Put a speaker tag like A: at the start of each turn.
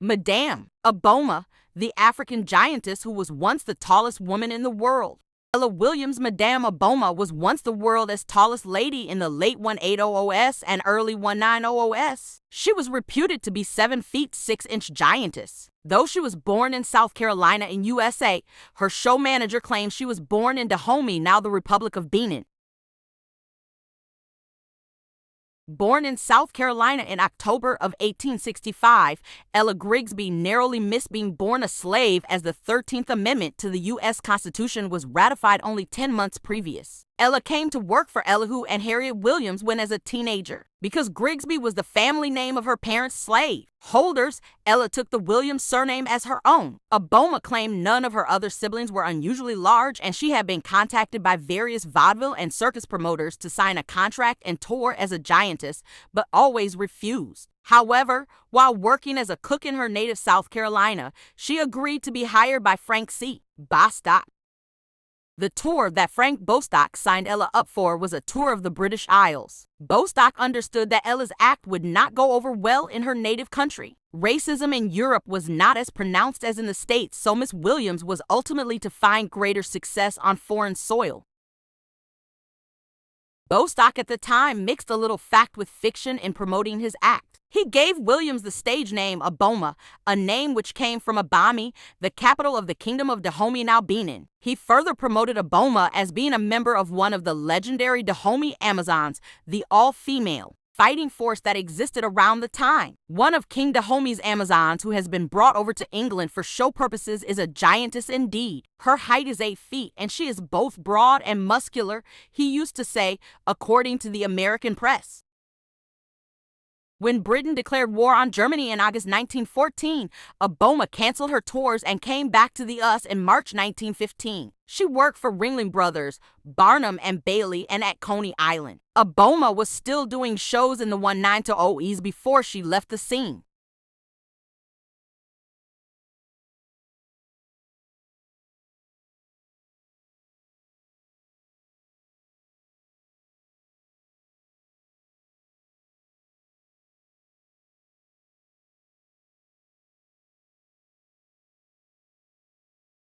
A: Madame Abomah, the African giantess who was once the tallest woman in the world. Williams Mme. Abomah was once the world's tallest lady in the late 1800s and early 1900s. She was reputed to be 7 feet 6-inch giantess. Though she was born in South Carolina in USA, her show manager claims she was born in Dahomey, now the Republic of Benin. Born in South Carolina in October of 1865, Ella Grigsby narrowly missed being born a slave, as the 13th Amendment to the U.S. Constitution was ratified only 10 months previous. Ella came to work for Elihu and Harriet Williams when as a teenager. Because Grigsby was the family name of her parents' slave holders, Ella took the Williams surname as her own. Abomah claimed none of her other siblings were unusually large, and she had been contacted by various vaudeville and circus promoters to sign a contract and tour as a giantess, but always refused. However, while working as a cook in her native South Carolina, she agreed to be hired by Frank C. Bostock. The tour that Frank Bostock signed Ella up for was a tour of the British Isles. Bostock understood that Ella's act would not go over well in her native country. Racism in Europe was not as pronounced as in the States, so Miss Williams was ultimately to find greater success on foreign soil. Bostock at the time mixed a little fact with fiction in promoting his act. He gave Williams the stage name Abomah, a name which came from Abomah, the capital of the Kingdom of Dahomey, now Benin. He further promoted Abomah as being a member of one of the legendary Dahomey Amazons, the all-female fighting force that existed around the time. One of King Dahomey's Amazons, who has been brought over to England for show purposes, is a giantess indeed. Her height is 8 feet, and she is both broad and muscular, he used to say, according to the American press. When Britain declared war on Germany in August 1914, Abomah canceled her tours and came back to the US in March 1915. She worked for Ringling Brothers, Barnum Bailey, and at Coney Island. Abomah was still doing shows in the 1920s before she left the scene.